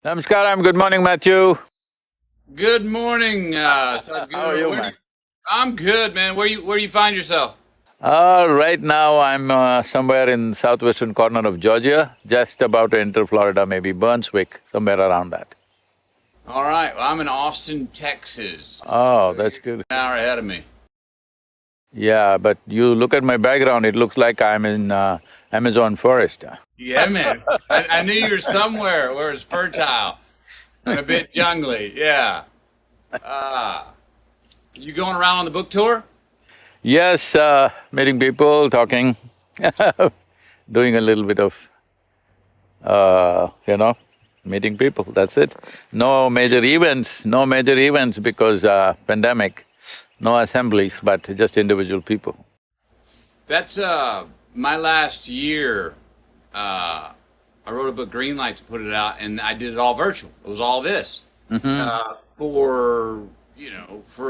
Namaskaram, good morning, Matthew. Good morning, Sadhguru. How are you, man? I'm good, man. Where you find yourself? Right now I'm somewhere in southwestern corner of Georgia, just about to enter Florida, maybe Burnswick, somewhere around that. All right. Well, I'm in Austin, Texas. Oh, So that's you're good. an hour ahead of me. Yeah, but you look at my background, it looks like I'm in Amazon forest. Yeah, man. I knew you were somewhere where it's fertile and a bit jungly. Yeah. Ah. You going around on the book tour? Yes, meeting people, talking, doing a little bit of, meeting people, that's it. No major events because pandemic, no assemblies, but just individual people. That's my last year. I wrote a book, Greenlight, to put it out, and I did it all virtual. It was all this for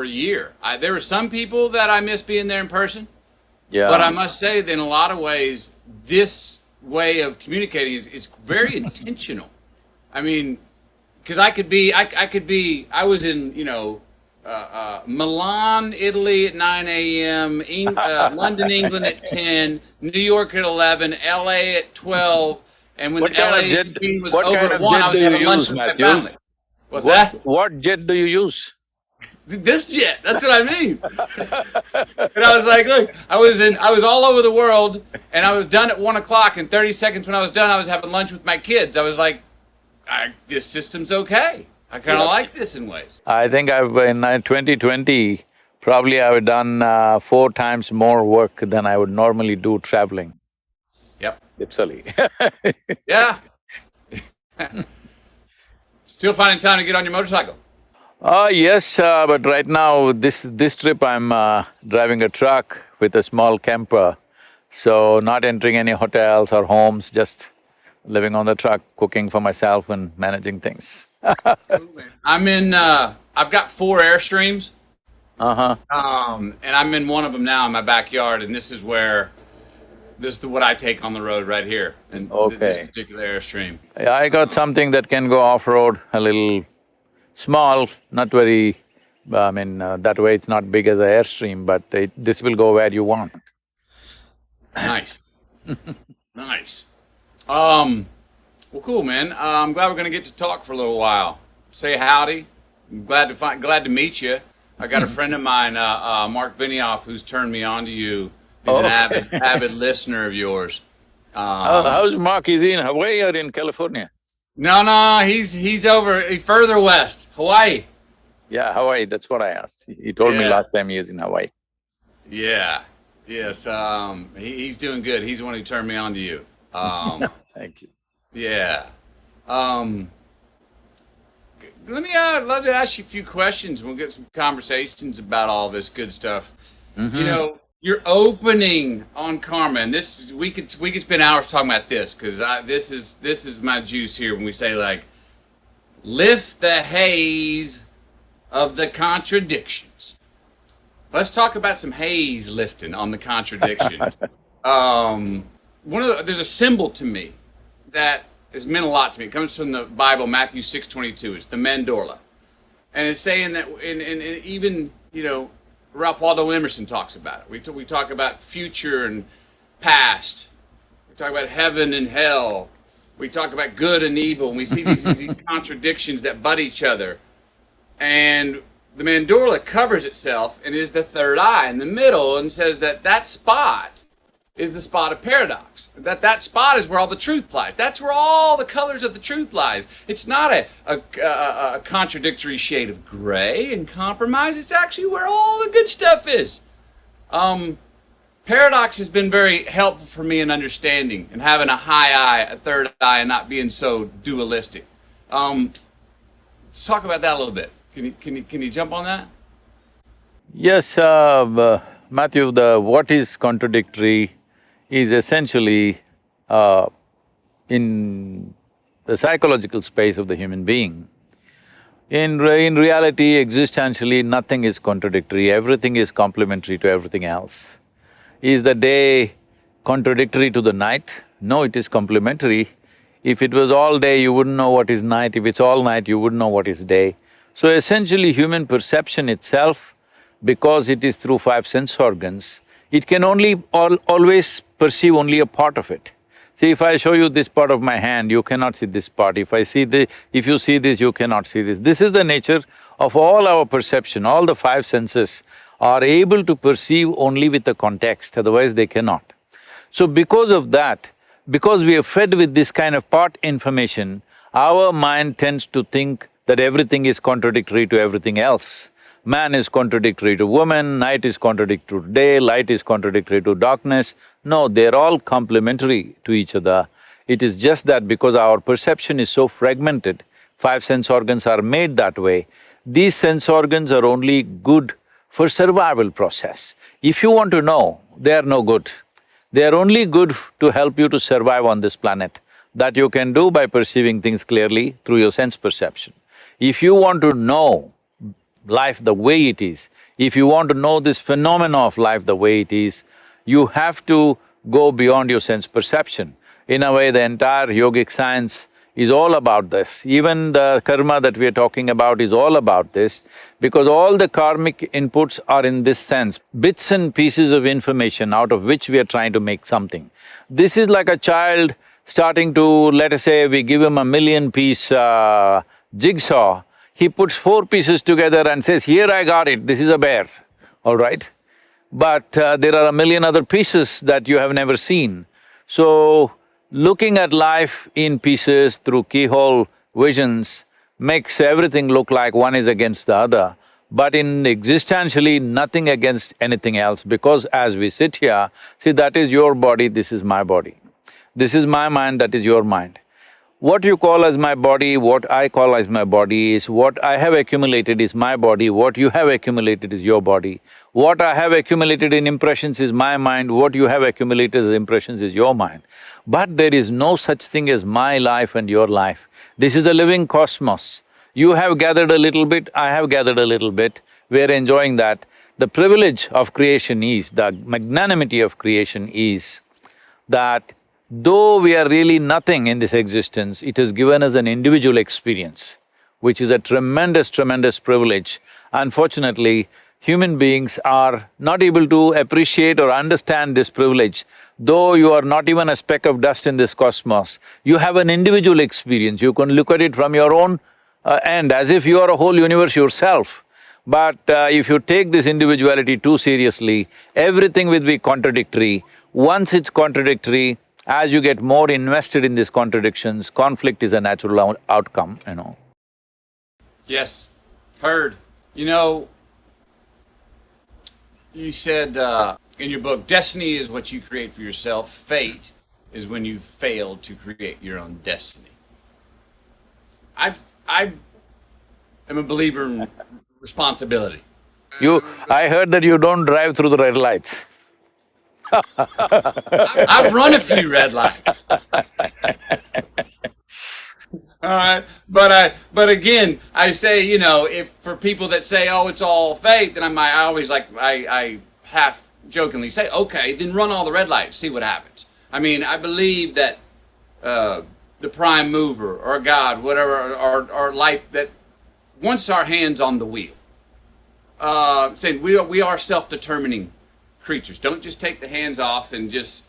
a year. There were some people that I miss being there in person, but I Yeah. must say that in a lot of ways, this way of communicating is very intentional. I mean, because I was in Milan, Italy at 9 a.m., London, England at 10, New York at 11, LA at 12, and when What the kind LA of jet, meeting was what over kind at of 1, jet I was do you having lunch use, with my Matthew? family. What's that? What jet do you use? This jet. That's what I mean. And I was like, look, I was all over the world, and I was done at 1 o'clock. In 30 seconds, when I was done, I was having lunch with my kids. I was like, this system's okay. I kind of like this in ways. I think in 2020, probably I've done 4 times more work than I would normally do traveling. Yep. Literally. Yeah. Still finding time to get on your motorcycle. Yes, but right now, this trip I'm driving a truck with a small camper, so not entering any hotels or homes, just living on the truck, cooking for myself and managing things. I've got 4 Airstreams, Uh-huh. and I'm in one of them now in my backyard, and this is what I take on the road right here, and this Okay. particular Airstream. I got something that can go off-road, a little small, not very… that way it's not big as a Airstream, but this will go where you want. Nice. Nice. Well, cool, man. I'm glad we're gonna get to talk for a little while. Say howdy. I'm glad to meet you. I got a friend of mine, Mark Benioff, who's turned me on to you. He's an Okay. avid listener of yours. Um, How's Mark? Is he in Hawaii or in California? no, he's over further west, Hawaii. Yeah, Hawaii, that's what I asked. He told me Yeah, last time he is in Hawaii. yeah, yes. He's doing good. He's the one who turned me on to you. Um, Thank you. yeah. Um, Let me love to ask you a few questions. We'll get some conversations about all this good stuff. Your opening on karma, and this we could spend hours talking about this because this is my juice here when we say like lift the haze of the contradictions. Let's talk about some haze lifting on the contradiction. There's a symbol to me that has meant a lot to me. It comes from the Bible, Matthew 6:22. It's the mandorla, and it's saying that, and even Ralph Waldo Emerson talks about it. We talk about future and past. We talk about heaven and hell. We talk about good and evil, and we see these contradictions that butt each other. And the mandorla covers itself and is the third eye in the middle, and says that spot is the spot of paradox. That spot is where all the truth lies. That's where all the colors of the truth lies. It's not a contradictory shade of gray and compromise. It's actually where all the good stuff is. Paradox has been very helpful for me in understanding and having a high eye, a third eye, and not being so dualistic. Let's talk about that a little bit. Can you jump on that? Yes, Matthew, what is contradictory is essentially in the psychological space of the human being. In reality, existentially, nothing is contradictory, everything is complementary to everything else. Is the day contradictory to the night? No, it is complementary. If it was all day, you wouldn't know what is night. If it's all night, you wouldn't know what is day. So essentially, human perception itself, because it is through five sense organs, it can only always perceive only a part of it. See, if I show you this part of my hand, you cannot see this part. If you see this, you cannot see this. This is the nature of all our perception. All the five senses are able to perceive only with the context, otherwise they cannot. So because of that, because we are fed with this kind of part information, our mind tends to think that everything is contradictory to everything else. Man is contradictory to woman, night is contradictory to day, light is contradictory to darkness. No, they're all complementary to each other. It is just that because our perception is so fragmented, five sense organs are made that way. These sense organs are only good for survival process. If you want to know, they are no good. They are only good to help you to survive on this planet. That you can do by perceiving things clearly through your sense perception. If you want to know life the way it is, if you want to know this phenomena of life the way it is, you have to go beyond your sense perception. In a way, the entire yogic science is all about this. Even the karma that we are talking about is all about this, because all the karmic inputs are in this sense, bits and pieces of information out of which we are trying to make something. This is like a child starting to, let us say, we give him a 1,000,000-piece jigsaw, he puts 4 pieces together and says, here I got it, this is a bear, all right? But there are 1,000,000 other pieces that you have never seen. So, looking at life in pieces through keyhole visions makes everything look like one is against the other, but in existentially nothing against anything else, because as we sit here, see, that is your body, this is my body. This is my mind, that is your mind. What you call as my body, what I call as my body is what I have accumulated is my body, what you have accumulated is your body. What I have accumulated in impressions is my mind, what you have accumulated as impressions is your mind. But there is no such thing as my life and your life. This is a living cosmos. You have gathered a little bit, I have gathered a little bit, we're enjoying that. The privilege of creation is, the magnanimity of creation is that though we are really nothing in this existence, it has given us an individual experience, which is a tremendous, tremendous privilege. Unfortunately, human beings are not able to appreciate or understand this privilege. Though you are not even a speck of dust in this cosmos, you have an individual experience. You can look at it from your own end, as if you are a whole universe yourself. But if you take this individuality too seriously, everything will be contradictory. Once it's contradictory, as you get more invested in these contradictions, conflict is a natural outcome, you know. Yes, heard. You know, you said in your book, destiny is what you create for yourself, fate is when you fail to create your own destiny. I am a believer in responsibility. I heard that you don't drive through the red lights. I've run a few red lights. All right, but again, I say, you know, if for people that say, oh, it's all fate, then I always I half jokingly say, okay, then run all the red lights, see what happens. I mean, I believe that the prime mover or God, whatever, or life, that once our hands on the wheel, saying we are self-determining creatures. Don't just take the hands off and just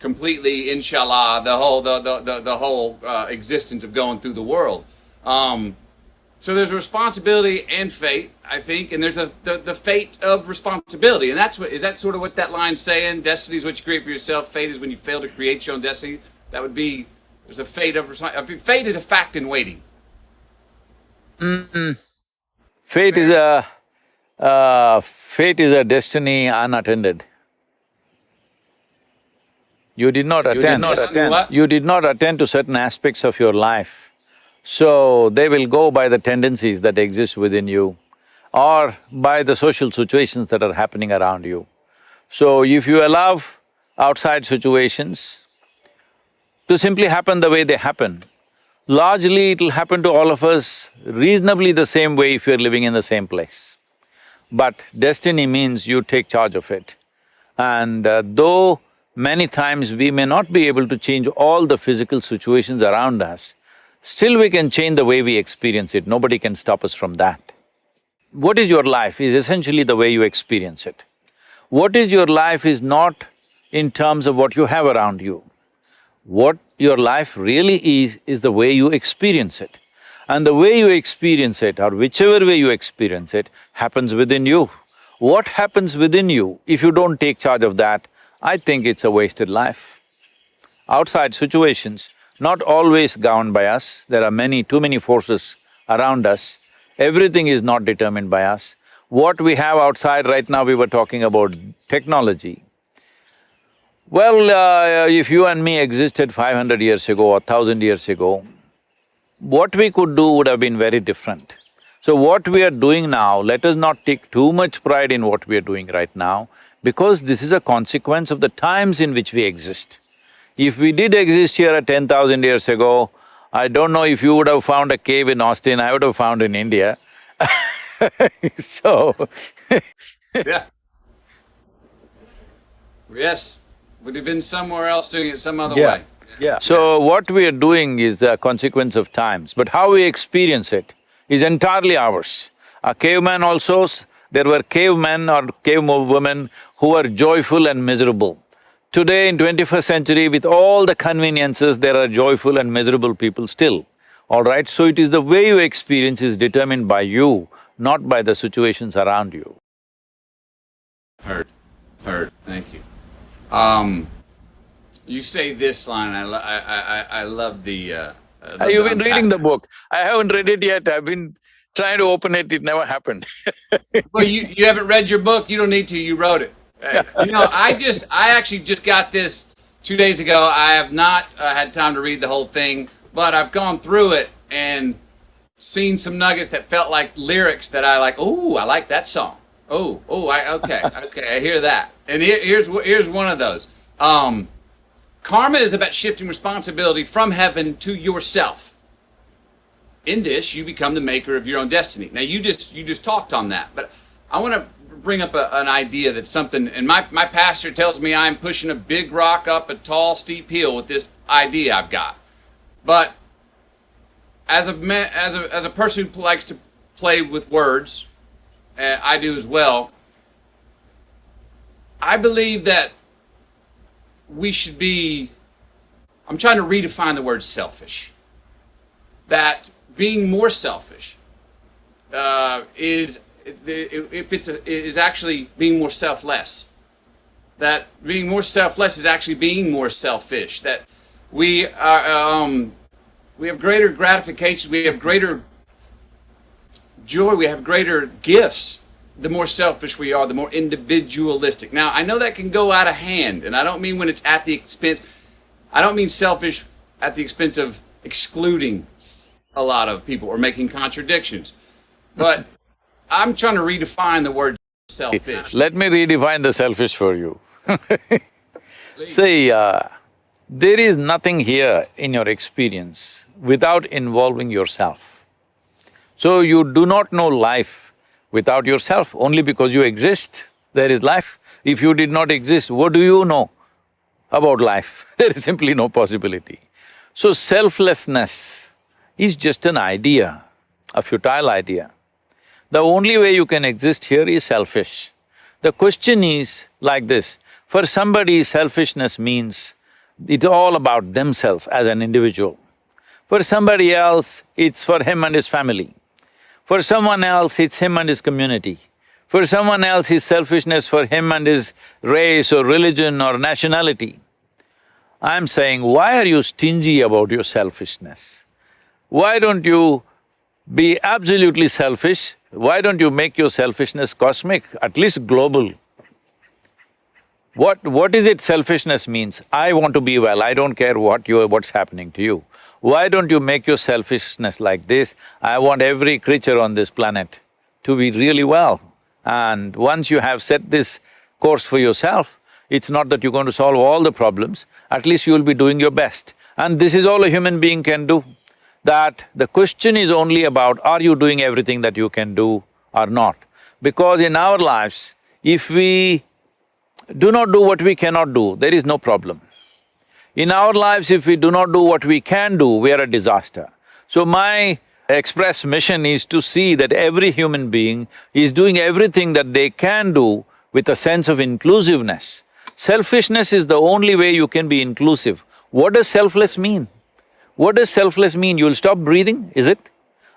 completely, inshallah, the whole existence of going through the world. So there's a responsibility and fate, I think, and there's the fate of responsibility, and is that sort of what that line's saying? Destiny is what you create for yourself. Fate is when you fail to create your own destiny. That would be, there's a fate of responsibility. Fate is a fact in waiting. Fate is a destiny unattended. You did not attend. You did not attend to certain aspects of your life. So they will go by the tendencies that exist within you or by the social situations that are happening around you. So if you allow outside situations to simply happen the way they happen, largely it'll happen to all of us reasonably the same way if you're living in the same place. But destiny means you take charge of it. And though many times we may not be able to change all the physical situations around us, still we can change the way we experience it, nobody can stop us from that. What is your life is essentially the way you experience it. What is your life is not in terms of what you have around you. What your life really is the way you experience it. And the way you experience it, or whichever way you experience it, happens within you. What happens within you, if you don't take charge of that, I think it's a wasted life. Outside situations, not always governed by us, there are too many forces around us, everything is not determined by us. What we have outside right now, we were talking about technology. Well, if you and me existed 500 years ago or 1000 years ago, what we could do would have been very different. So what we are doing now, let us not take too much pride in what we are doing right now, because this is a consequence of the times in which we exist. If we did exist here at 10,000 years ago, I don't know if you would have found a cave in Austin, I would have found in India. So Yeah. Yes, would have been somewhere else doing it some other way. Yeah. So what we are doing is a consequence of times, but how we experience it is entirely ours. A caveman also, there were cavemen or cave women who were joyful and miserable. Today in 21st century, with all the conveniences, there are joyful and miserable people still, all right? So it is the way you experience is determined by you, not by the situations around you. Heard, thank you. You say this line, I love the… You've been reading the book. I haven't read it yet, I've been trying to open it, it never happened. Well, you haven't read your book, you don't need to, you wrote it. Hey, you know, I actually just got this 2 days ago. I have not had time to read the whole thing, but I've gone through it and seen some nuggets that felt like lyrics that I like, oh, I like that song. Okay, I hear that. And here's one of those. Karma is about shifting responsibility from heaven to yourself. In this, you become the maker of your own destiny. Now, you just talked on that, but I want to bring up an idea that's something, and my pastor tells me I'm pushing a big rock up a tall, steep hill with this idea I've got. But as a person who likes to play with words, I do as well, I believe that we should be… I'm trying to redefine the word selfish. That being more selfish is actually being more selfless. That being more selfless is actually being more selfish. That we have greater gratification, we have greater joy, we have greater gifts. The more selfish we are, the more individualistic. Now, I know that can go out of hand, and I don't mean when it's at the expense… I don't mean selfish at the expense of excluding a lot of people or making contradictions. But I'm trying to redefine the word selfish. Let me redefine the selfish for you. See, there is nothing here in your experience without involving yourself. So you do not know life without yourself. Only because you exist, there is life. If you did not exist, what do you know about life? There is simply no possibility. So selflessness is just an idea, a futile idea. The only way you can exist here is selfish. The question is like this, for somebody selfishness means it's all about themselves as an individual. For somebody else, it's for him and his family. For someone else, it's him and his community. For someone else, his selfishness for him and his race or religion or nationality. I'm saying, why are you stingy about your selfishness? Why don't you be absolutely selfish? Why don't you make your selfishness cosmic, at least global? What is it selfishness means? I want to be well, I don't care what's happening to you. Why don't you make your selfishness like this? I want every creature on this planet to be really well. And once you have set this course for yourself, it's not that you're going to solve all the problems, at least you'll be doing your best. And this is all a human being can do. That the question is only about, are you doing everything that you can do or not? Because in our lives, if we do not do what we cannot do, there is no problem. In our lives, if we do not do what we can do, we are a disaster. So my express mission is to see that every human being is doing everything that they can do with a sense of inclusiveness. Selfishness is the only way you can be inclusive. What does selfless mean? What does selfless mean? You'll stop breathing, is it?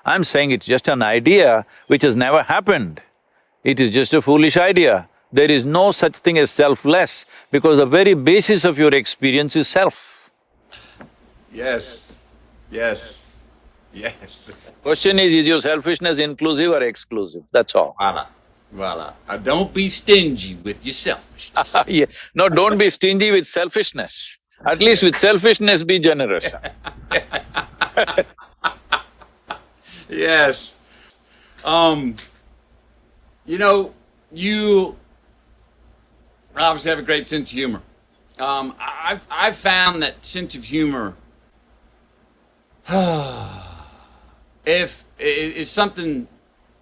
I'm saying it's just an idea which has never happened. It is just a foolish idea. There is no such thing as selfless because the very basis of your experience is self. Yes, yes, yes. Question is your selfishness inclusive or exclusive? That's all. Voila, voila. Don't be stingy with your selfishness. Yeah. No, don't be stingy with selfishness. At least with selfishness, be generous. Yes. You know, you obviously have a great sense of humor. I've found that sense of humor if is something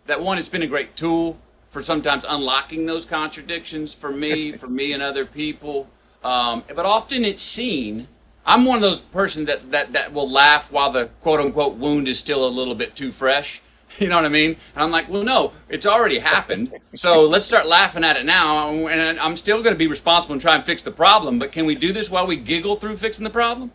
that one, it's been a great tool for sometimes unlocking those contradictions for me and other people. But often it's seen. I'm one of those person that will laugh while the quote unquote wound is still a little bit too fresh. You know what I mean? And I'm like, well, no, it's already happened. So let's start laughing at it now. And I'm still going to be responsible and try and fix the problem. But can we do this while we giggle through fixing the problem?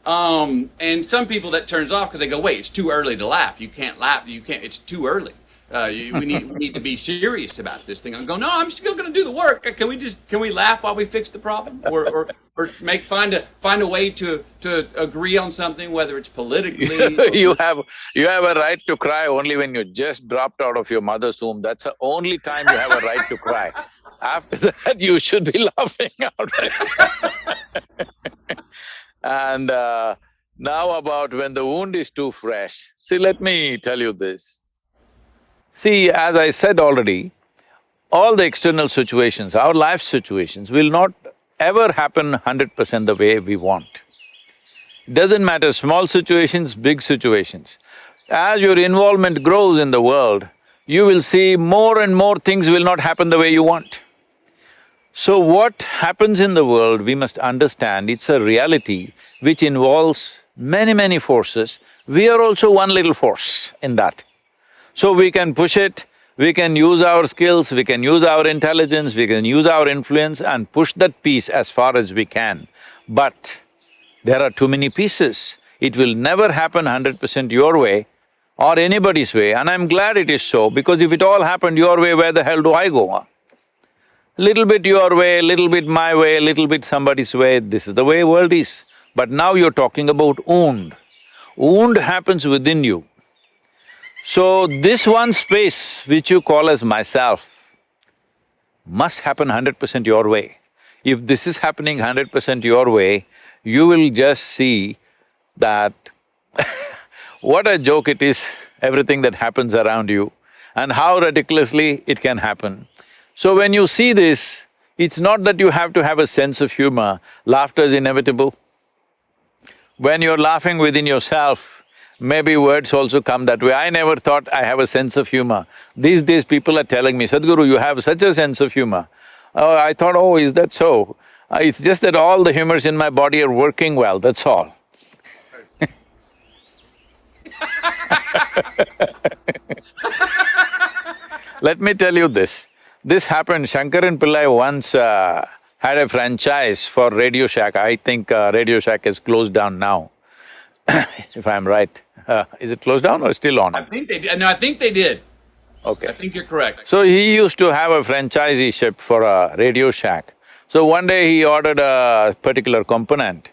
And some people that turns off because they go, wait, it's too early to laugh. You can't laugh. You can't. It's too early. We need to be serious about this thing. I'm going, no, I'm still going to do the work. Can we laugh while we fix the problem, or find a way to agree on something, whether it's politically. You have a right to cry only when you just dropped out of your mother's womb. That's the only time you have a right to cry. After that, you should be laughing out. And now about when the wound is too fresh. See, let me tell you this. See, as I said already, all the external situations, our life situations will not ever happen 100% the way we want. Doesn't matter, small situations, big situations. As your involvement grows in the world, you will see more and more things will not happen the way you want. So what happens in the world, we must understand it's a reality which involves many forces. We are also one little force in that. So we can push it, we can use our skills, we can use our intelligence, we can use our influence and push that piece as far as we can. But there are too many pieces. It will never happen 100% your way or anybody's way, and I'm glad it is so, because if it all happened your way, where the hell do I go, huh? Little bit your way, little bit my way, little bit somebody's way, this is the way world is. But now you're talking about wound. Wound happens within you. So this one space which you call as myself must happen 100% your way. If this is happening 100% your way, you will just see that what a joke it is, everything that happens around you, and how ridiculously it can happen. So when you see this, it's not that you have to have a sense of humor, laughter is inevitable. When you're laughing within yourself, maybe words also come that way. I never thought I have a sense of humor. These days people are telling me, Sadhguru, you have such a sense of humor. I thought, oh, is that so? It's just that all the humors in my body are working well, that's all. Let me tell you this. This happened, Shankaran Pillai once had a franchise for Radio Shack. I think Radio Shack is closed down now, if I'm right. Is it closed down or still on? I think they did. No, I think they did. Okay. I think you're correct. So he used to have a franchisee-ship for a Radio Shack. So one day he ordered a particular component.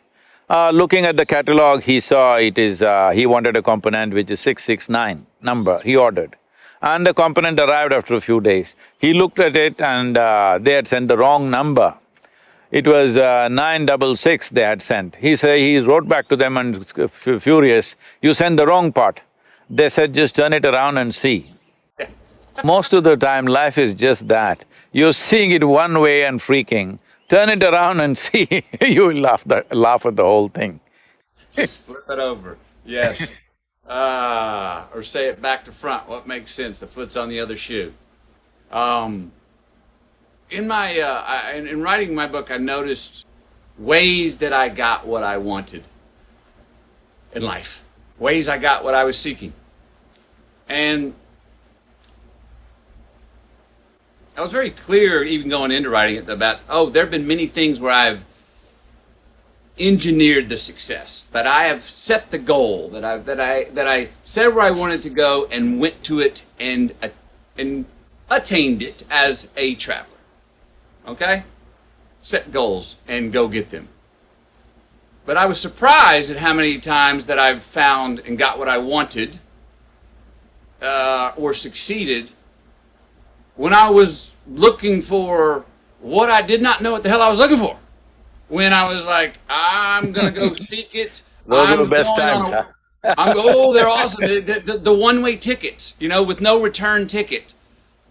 Looking at the catalog, he saw it is… he wanted a component which is 669 number, he ordered. And the component arrived after a few days. He looked at it and they had sent the wrong number. It was 966 they had sent. He wrote back to them and furious, you sent the wrong part. They said, just turn it around and see. Most of the time life is just that. You're seeing it one way and freaking, turn it around and see, you will laugh at the whole thing. Just flip it over, yes. Or say it back to front, what makes sense, the foot's on the other shoe. in my in writing my book, I noticed ways that I got what I wanted in life, ways I got what I was seeking, and I was very clear, even going into writing it, about there have been many things where I've engineered the success, that I have set the goal, that I said where I wanted to go and went to it and attained it as a traveler. Okay? Set goals and go get them. But I was surprised at how many times that I've found and got what I wanted or succeeded when I was looking for what I did not know what the hell I was looking for. When I was like, I'm going to go seek it. Those are the best times, huh? They're awesome. The one-way tickets, with no return ticket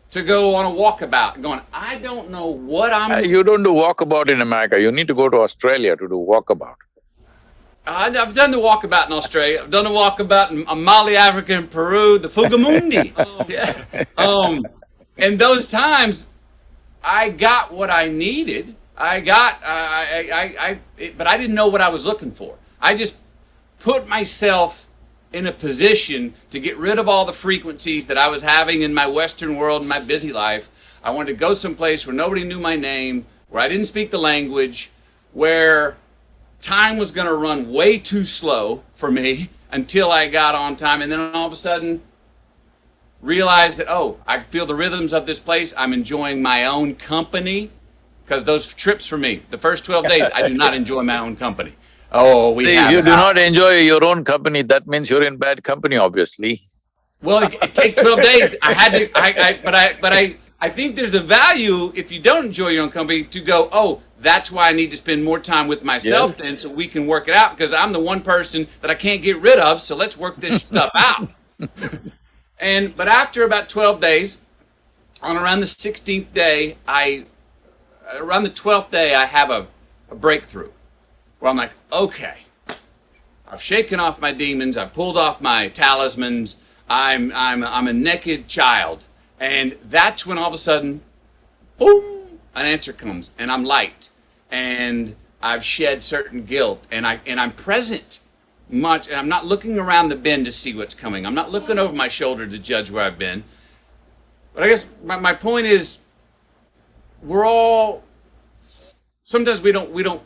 to go on a walkabout. Going, I don't know what I'm… You don't do walkabout in America. You need to go to Australia to do walkabout. I've done the walkabout in Australia. I've done the walkabout in Mali, Africa, and Peru, the Fugamundi. Yeah. And those times, I got what I needed. But I didn't know what I was looking for. I just put myself in a position to get rid of all the frequencies that I was having in my Western world, in my busy life. I wanted to go someplace where nobody knew my name, where I didn't speak the language, where time was going to run way too slow for me until I got on time, and then all of a sudden realized that, I feel the rhythms of this place. I'm enjoying my own company, because those trips for me, the first 12 days, I do not enjoy my own company. If you do not enjoy your own company, that means you're in bad company, obviously. Well, it takes 12 days. I had to, I think there's a value if you don't enjoy your own company to go, that's why I need to spend more time with myself then, so we can work it out, because I'm the one person that I can't get rid of, so let's work this stuff out. But after about 12 days, on around the 16th day, around the 12th day, I have a breakthrough where I'm like, okay, I've shaken off my demons, I've pulled off my talismans, I'm a naked child. And that's when all of a sudden, boom, an answer comes, and I'm light, and I've shed certain guilt, and I'm present much, and I'm not looking around the bend to see what's coming. I'm not looking over my shoulder to judge where I've been. But I guess my point is, sometimes we don't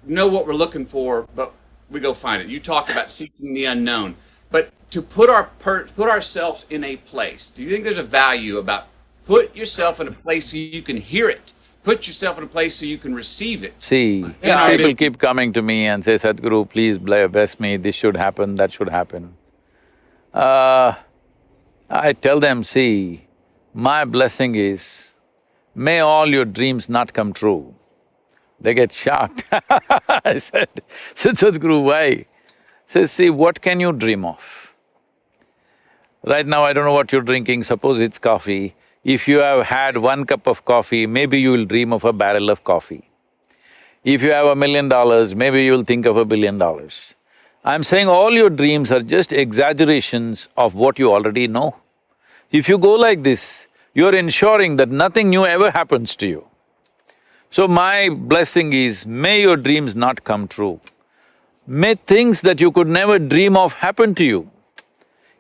know what we're looking for, but we go find it. You talk about seeking the unknown, but to put ourselves in a place, do you think there's a value about put yourself in a place so you can hear it? Put yourself in a place so you can receive it. See, people keep coming to me and say, Sadhguru, please bless me, this should happen, that should happen. I tell them, see, my blessing is, may all your dreams not come true. They get shocked. I said, Sadhguru, why? Says, see, what can you dream of? Right now, I don't know what you're drinking, suppose it's coffee. If you have had 1 cup of coffee, maybe you will dream of a barrel of coffee. If you have $1 million, maybe you'll think of $1 billion. I'm saying all your dreams are just exaggerations of what you already know. If you go like this, you're ensuring that nothing new ever happens to you. So my blessing is, may your dreams not come true. May things that you could never dream of happen to you.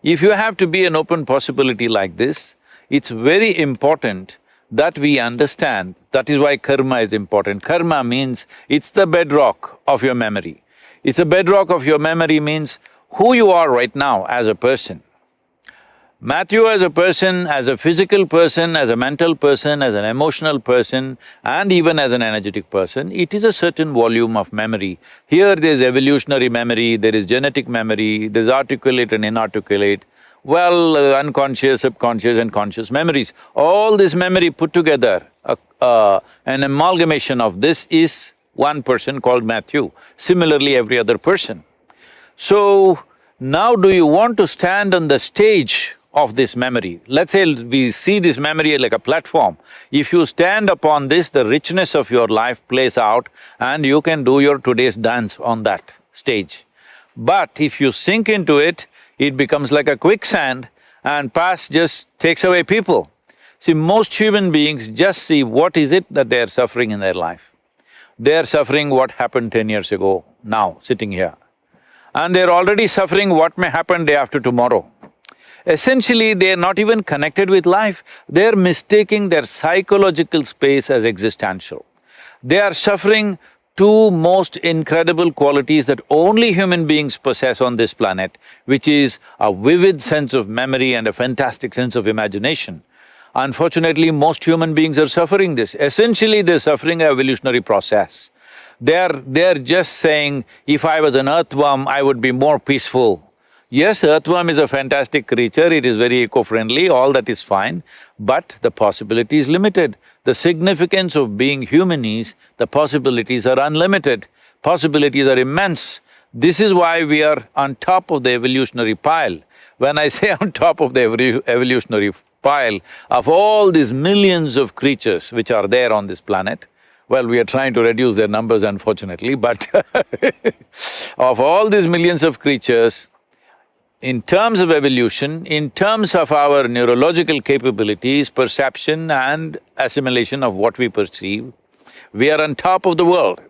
If you have to be an open possibility like this, it's very important that we understand, that is why karma is important. Karma means it's the bedrock of your memory. It's the bedrock of your memory means who you are right now as a person. Matthew as a person, as a physical person, as a mental person, as an emotional person, and even as an energetic person, it is a certain volume of memory. Here there's evolutionary memory, there is genetic memory, there's articulate and inarticulate, unconscious, subconscious and conscious memories. All this memory put together, an amalgamation of this is one person called Matthew, similarly every other person. So, now do you want to stand on the stage of this memory? Let's say we see this memory like a platform. If you stand upon this, the richness of your life plays out and you can do your today's dance on that stage. But if you sink into it, it becomes like a quicksand and past just takes away people. See, most human beings just see what is it that they are suffering in their life. They are suffering what happened 10 years ago, now, sitting here. And they're already suffering what may happen day after tomorrow. Essentially, they're not even connected with life, they're mistaking their psychological space as existential. They are suffering two most incredible qualities that only human beings possess on this planet, which is a vivid sense of memory and a fantastic sense of imagination. Unfortunately, most human beings are suffering this. Essentially, they're suffering an evolutionary process. They're just saying, if I was an earthworm, I would be more peaceful. Yes, earthworm is a fantastic creature, it is very eco-friendly, all that is fine, but the possibility is limited. The significance of being human is, the possibilities are unlimited, possibilities are immense. This is why we are on top of the evolutionary pile. When I say on top of the evolutionary pile of all these millions of creatures which are there on this planet, well, we are trying to reduce their numbers unfortunately, but of all these millions of creatures, in terms of evolution, in terms of our neurological capabilities, perception and assimilation of what we perceive, we are on top of the world.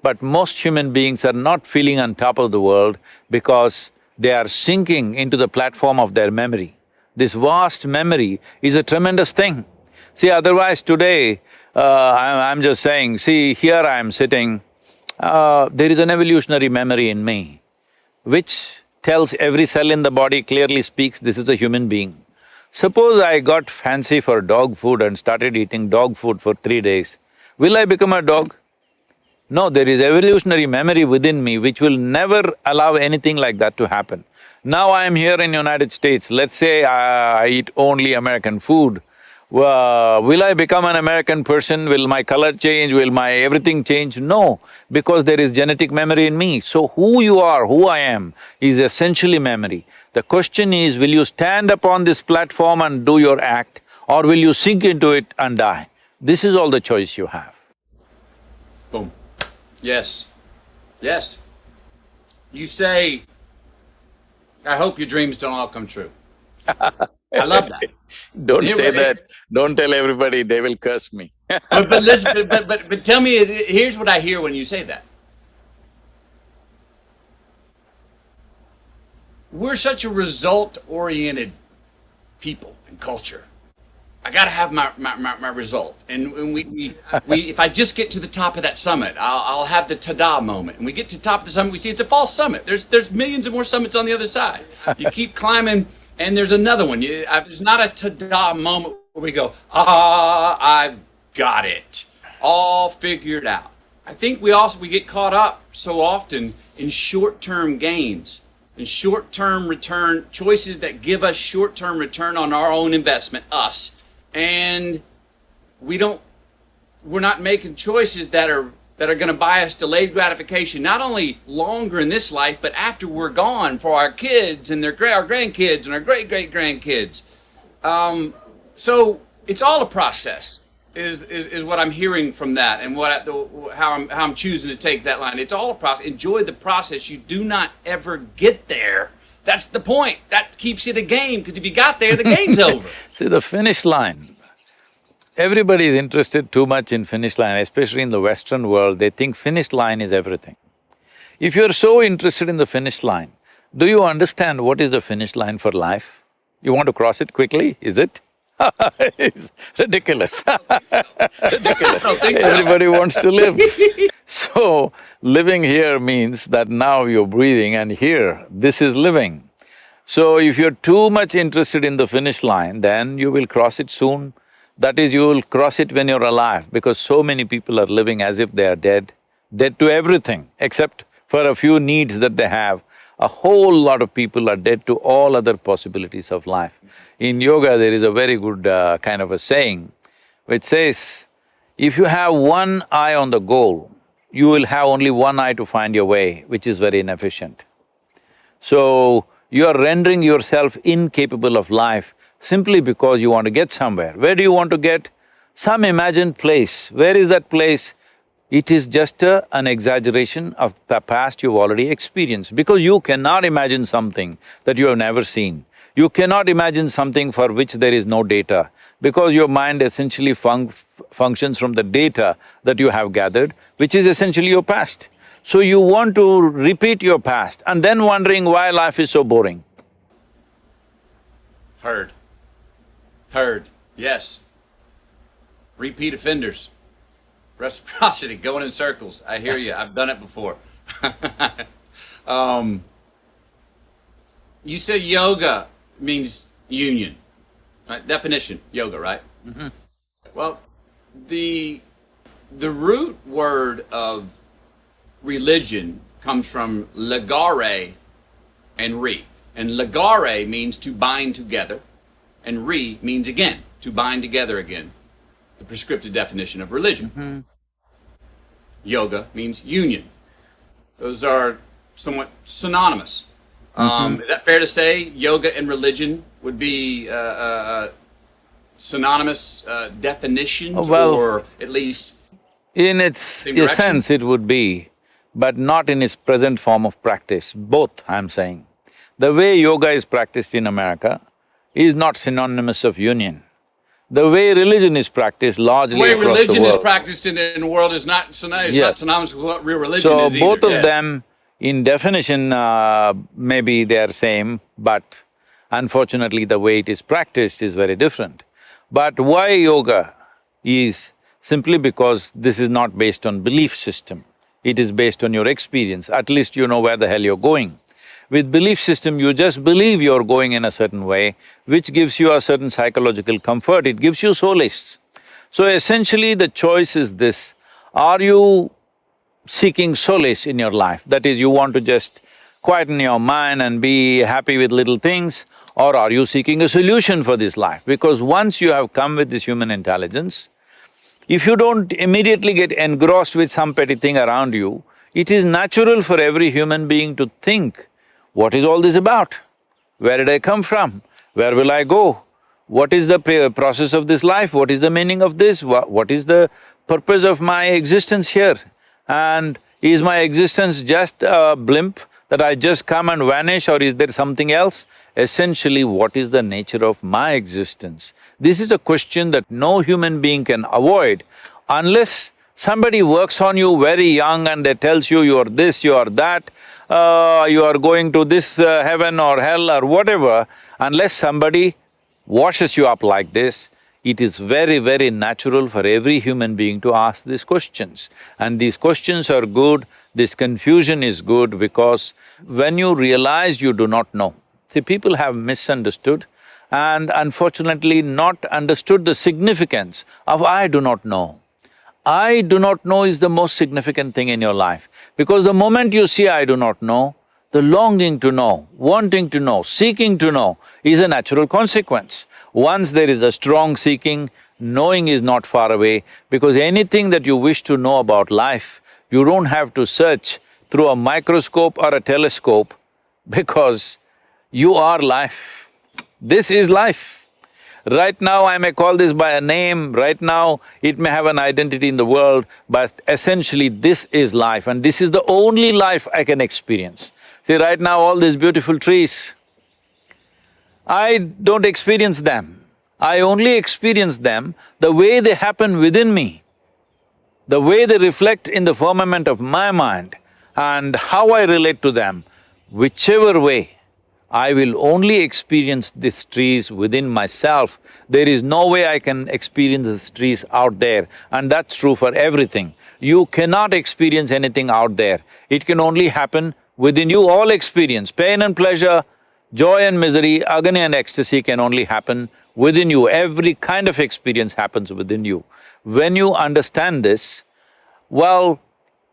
But most human beings are not feeling on top of the world because they are sinking into the platform of their memory. This vast memory is a tremendous thing. See, otherwise today, I'm just saying, see, here I am sitting, there is an evolutionary memory in me, which tells every cell in the body, clearly speaks, this is a human being. Suppose I got fancy for dog food and started eating dog food for 3 days, will I become a dog? No, there is evolutionary memory within me which will never allow anything like that to happen. Now I am here in United States, let's say I eat only American food, will I become an American person? Will my color change? Will my everything change? No, because there is genetic memory in me. So who you are, who I am, is essentially memory. The question is, will you stand up on this platform and do your act, or will you sink into it and die? This is all the choice you have. Boom. Yes. Yes. You say, I hope your dreams don't all come true. I love that. Don't say that, don't tell everybody, they will curse me. but listen, but tell me, here's what I hear when you say that. We're such a result-oriented people and culture. I gotta have my result. And we if I just get to the top of that summit, I'll have the ta-da moment. And we get to the top of the summit, we see it's a false summit. There's millions of more summits on the other side. You keep climbing, and there's another one. There's not a ta-da moment where we go, I've got it, all figured out. I think we get caught up so often in short-term gains, in short-term return, choices that give us short-term return on our own investment, us. And we're not making choices that are going to buy us delayed gratification, not only longer in this life, but after we're gone, for our kids and our grandkids and our great-great-grandkids. So it's all a process, is what I'm hearing from that, and how I'm choosing to take that line. It's all a process. Enjoy the process. You do not ever get there. That's the point. That keeps it a game, because if you got there, the game's over. See, the finish line, everybody is interested too much in finish line, especially in the Western world, they think finish line is everything. If you're so interested in the finish line, do you understand what is the finish line for life? You want to cross it quickly, is it? It's ridiculous. Ridiculous. Everybody wants to live. So, living here means that now you're breathing, and here, this is living. So, if you're too much interested in the finish line, then you will cross it soon. That is, you will cross it when you're alive, because so many people are living as if they are dead, dead to everything, except for a few needs that they have. A whole lot of people are dead to all other possibilities of life. In yoga, there is a very good kind of a saying, which says, if you have one eye on the goal, you will have only one eye to find your way, which is very inefficient. So, you are rendering yourself incapable of life simply because you want to get somewhere. Where do you want to get? Some imagined place. Where is that place? It is just an exaggeration of the past you've already experienced, because you cannot imagine something that you have never seen. You cannot imagine something for which there is no data. because your mind essentially functions from the data that you have gathered, which is essentially your past. So you want to repeat your past and then wondering why life is so boring. Heard. Heard. Yes. Repeat offenders. Reciprocity, going in circles. I hear you. I've done it before. You said yoga means union. Right? Definition, yoga, right? Mm-hmm. Well, the root word of religion comes from legare and re. And legare means to bind together, and re means again, to bind together again. The prescriptive definition of religion. Mm-hmm. Yoga means union. Those are somewhat synonymous. Is that fair to say? Yoga and religion would be synonymous definitions, Well, or at least in its same direction? essence it would be, but not in its present form of practice, both I'm saying. The way yoga is practiced in America is not synonymous of union. The way religion is practiced largely The way across the religion is world. practiced in the world is not synonymous, Yeah. not synonymous with what real religion So is either. both of Yes. them, in definition, maybe they are same, but unfortunately the way it is practiced is very different. But why yoga is simply because this is not based on belief system, it is based on your experience, at least you know where the hell you're going. With belief system, you just believe you're going in a certain way, which gives you a certain psychological comfort, it gives you solace. So essentially the choice is this, are you seeking solace in your life? That is, you want to just quieten your mind and be happy with little things, or are you seeking a solution for this life? Because once you have come with this human intelligence, if you don't immediately get engrossed with some petty thing around you, it is natural for every human being to think, what is all this about? Where did I come from? Where will I go? What is the process of this life? What is the meaning of this? What is the purpose of my existence here? And is my existence just a blimp that I just come and vanish, or is there something else? Essentially, what is the nature of my existence? This is a question that no human being can avoid unless somebody works on you very young and they tells you are this, you are that, you are going to this heaven or hell or whatever. Unless somebody washes you up like this, it is very, very natural for every human being to ask these questions. And these questions are good, this confusion is good, because when you realize you do not know, see, people have misunderstood and unfortunately not understood the significance of I do not know. I do not know is the most significant thing in your life, because the moment you see I do not know, the longing to know, wanting to know, seeking to know is a natural consequence. Once there is a strong seeking, knowing is not far away, because anything that you wish to know about life, you don't have to search through a microscope or a telescope, because you are life. This is life. Right now I may call this by a name, right now it may have an identity in the world, but essentially this is life and this is the only life I can experience. See, right now all these beautiful trees, I don't experience them. I only experience them the way they happen within me, the way they reflect in the firmament of my mind and how I relate to them. Whichever way, I will only experience these trees within myself. There is no way I can experience these trees out there, and that's true for everything. You cannot experience anything out there. It can only happen within you. All experience, pain and pleasure, joy and misery, agony and ecstasy can only happen within you. Every kind of experience happens within you. When you understand this, well,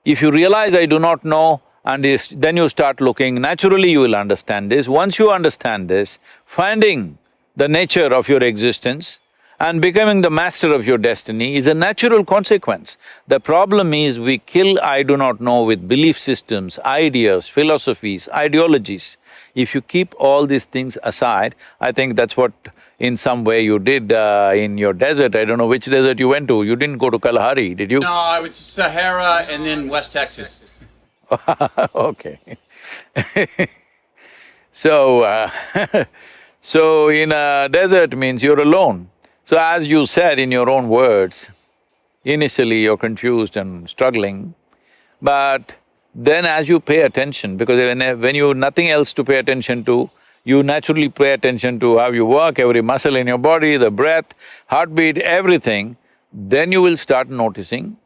if you realize I do not know, and then you start looking, naturally you will understand this. Once you understand this, finding the nature of your existence and becoming the master of your destiny is a natural consequence. The problem is we kill I do not know with belief systems, ideas, philosophies, ideologies. If you keep all these things aside, I think that's what in some way you did in your desert. I don't know which desert you went to. You didn't go to Kalahari, did you? No, I was Sahara and then West Texas. Okay. So, so in a desert means you're alone. So as you said in your own words, initially you're confused and struggling, but then as you pay attention, because when you nothing else to pay attention to, you naturally pay attention to how you work, every muscle in your body, the breath, heartbeat, everything, then you will start noticing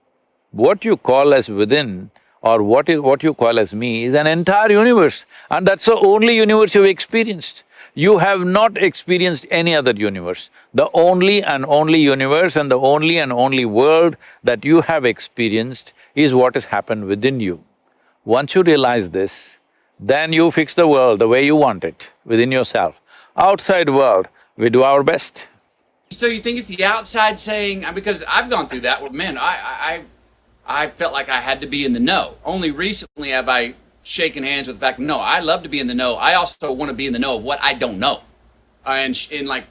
what you call as within or what you call as me is an entire universe, and that's the only universe you've experienced. You have not experienced any other universe. The only and only universe and the only and only world that you have experienced is what has happened within you. Once you realize this, then you fix the world the way you want it, within yourself. Outside world, we do our best. So you think it's the outside saying, because I've gone through that, where, man, I felt like I had to be in the know. Only recently have I shaken hands with the fact, no, I love to be in the know. I also want to be in the know of what I don't know. And like,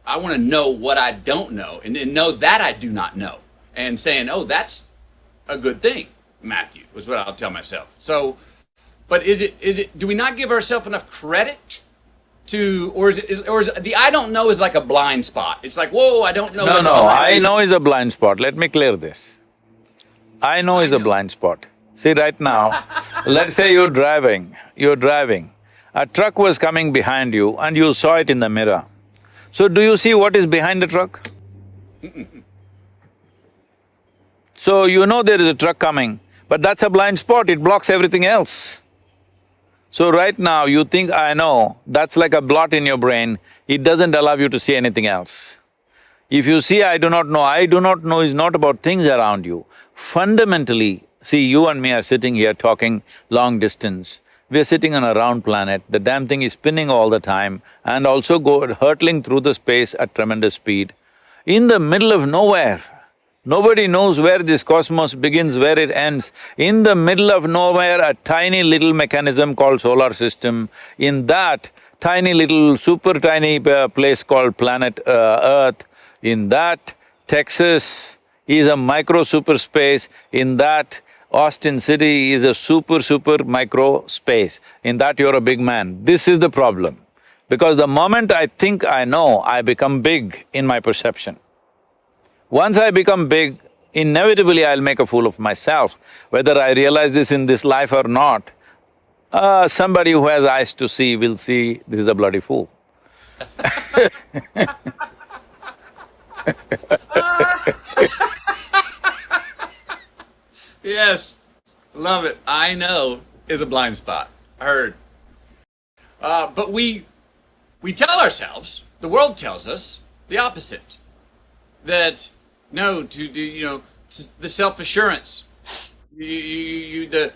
I want to know what I don't know and know that I do not know. And saying, oh, that's a good thing, Matthew, was what I'll tell myself. So, but do we not give ourselves enough credit to, or is the I don't know is like a blind spot? It's like, whoa, I don't know. No, I know is a blind spot. Let me clear this. I know is a blind spot. See, right now, let's say you're driving, a truck was coming behind you and you saw it in the mirror. So do you see what is behind the truck? So you know there is a truck coming, but that's a blind spot, it blocks everything else. So right now you think, I know, that's like a blot in your brain, it doesn't allow you to see anything else. If you see I do not know is not about things around you. Fundamentally, see, you and me are sitting here talking long distance. We're sitting on a round planet, the damn thing is spinning all the time and also hurtling through the space at tremendous speed. In the middle of nowhere, nobody knows where this cosmos begins, where it ends. In the middle of nowhere, a tiny little mechanism called solar system. In that tiny little, super tiny place called planet Earth, in that Texas is a micro super space, in that Austin City is a super micro space, in that you're a big man. This is the problem. Because the moment I think I know, I become big in my perception. Once I become big, inevitably I'll make a fool of myself. Whether I realize this in this life or not, somebody who has eyes to see will see this is a bloody fool. Yes, love it. I know is a blind spot. Heard. But we tell ourselves, the world tells us the opposite. That no, to do, the self-assurance, the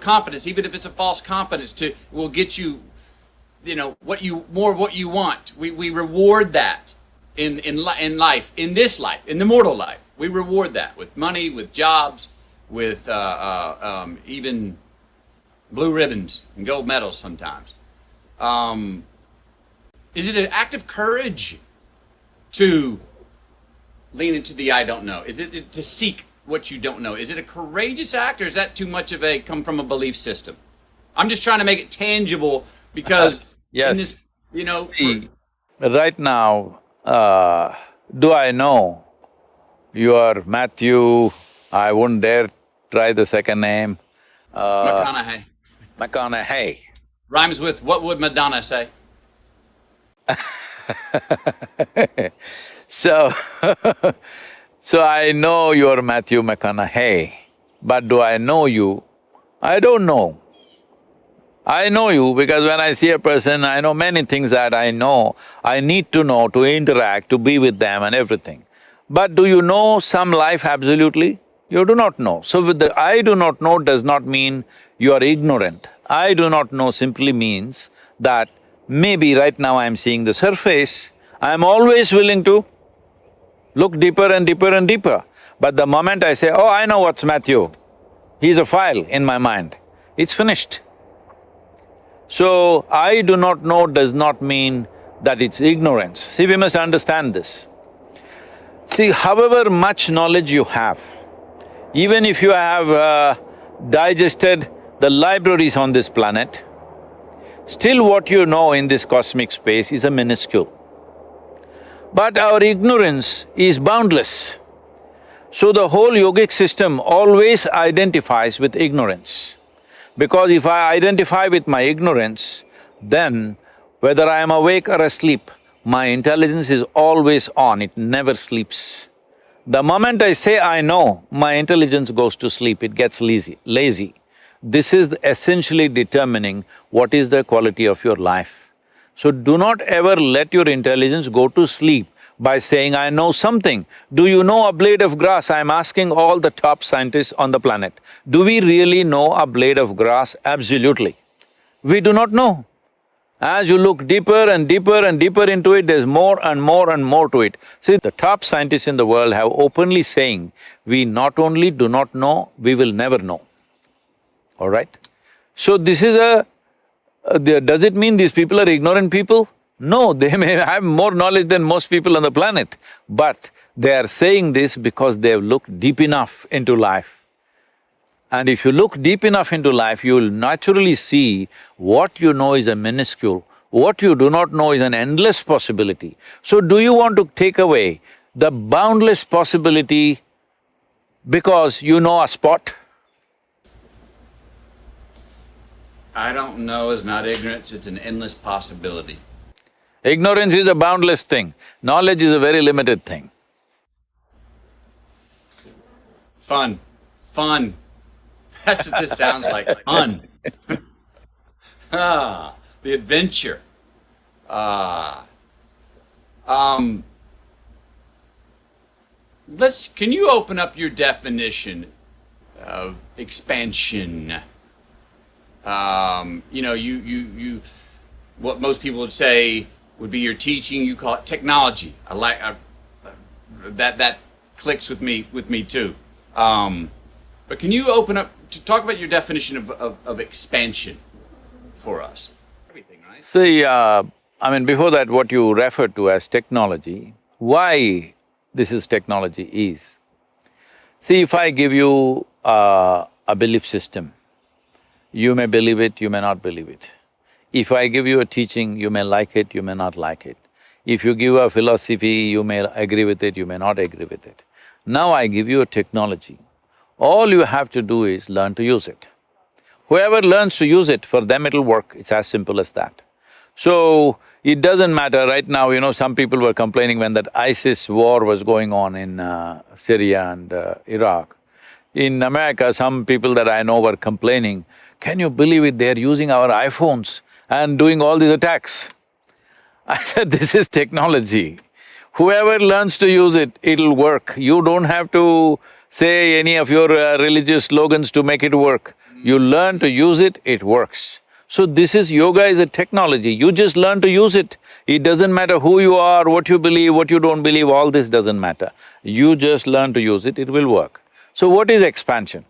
confidence, even if it's a false confidence, will get you, what you want. We reward that in life, in this life, in the mortal life. We reward that with money, with jobs, with even blue ribbons and gold medals sometimes. Is it an act of courage to lean into the I don't know? Is it to seek what you don't know? Is it a courageous act, or is that too much of a come from a belief system? I'm just trying to make it tangible because yes. in this, Right now, do I know you are Matthew, I wouldn't dare try the second name. McConaughey. McConaughey. Rhymes with what would Madonna say? So, so I know you're Matthew McConaughey, but do I know you? I don't know. I know you because when I see a person, I know many things that I know, I need to know to interact, to be with them and everything. But do you know some life absolutely? You do not know. So with the I do not know does not mean you are ignorant. I do not know simply means that maybe right now I'm seeing the surface, I'm always willing to look deeper and deeper and deeper. But the moment I say, oh, I know what's Matthew, he's a file in my mind, it's finished. So, I do not know does not mean that it's ignorance. See, we must understand this. See, however much knowledge you have, even if you have digested the libraries on this planet, still what you know in this cosmic space is a minuscule. but our ignorance is boundless. So the whole yogic system always identifies with ignorance. Because if I identify with my ignorance, then whether I am awake or asleep, my intelligence is always on, it never sleeps. The moment I say I know, my intelligence goes to sleep, it gets lazy. This is essentially determining what is the quality of your life. So do not ever let your intelligence go to sleep by saying, I know something. Do you know a blade of grass? I'm asking all the top scientists on the planet. Do we really know a blade of grass? Absolutely. We do not know. As you look deeper and deeper and deeper into it, there's more and more and more to it. See, the top scientists in the world have openly saying, we not only do not know, we will never know. All right? So this is does it mean these people are ignorant people? No, they may have more knowledge than most people on the planet, but they are saying this because they have looked deep enough into life. And if you look deep enough into life, you will naturally see what you know is a minuscule, what you do not know is an endless possibility. So do you want to take away the boundless possibility because you know a spot? I don't know is not ignorance, it's an endless possibility. Ignorance is a boundless thing, knowledge is a very limited thing. Fun. Fun. That's what this sounds like, fun. The adventure. Can you open up your definition of expansion? What most people would say would be your teaching, you call it technology. That clicks with me too. But can you open up to talk about your definition of expansion for us? Everything, right? See, before that, what you referred to as technology, why this is technology is, see, if I give you a belief system, you may believe it, you may not believe it. If I give you a teaching, you may like it, you may not like it. If you give a philosophy, you may agree with it, you may not agree with it. Now I give you a technology. All you have to do is learn to use it. Whoever learns to use it, for them it'll work, it's as simple as that. So, it doesn't matter, right now, some people were complaining when that ISIS war was going on in Syria and Iraq. In America, some people that I know were complaining, can you believe it, they're using our iPhones and doing all these attacks. I said, this is technology. Whoever learns to use it, it'll work. You don't have to say any of your religious slogans to make it work. You learn to use it, it works. So this is… yoga is a technology, you just learn to use it. It doesn't matter who you are, what you believe, what you don't believe, all this doesn't matter. You just learn to use it, it will work. So what is expansion?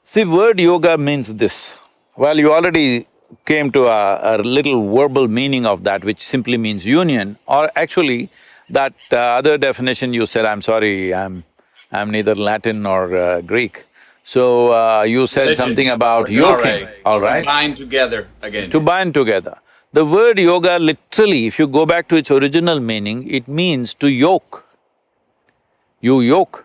See, word yoga means this. Well, you already came to a little verbal meaning of that, which simply means union, or actually that other definition you said, I'm sorry, I'm neither Latin nor Greek. So you said Religion. something about yoking, all right? To bind together again. To bind together. The word yoga literally, if you go back to its original meaning, it means to yoke. You yoke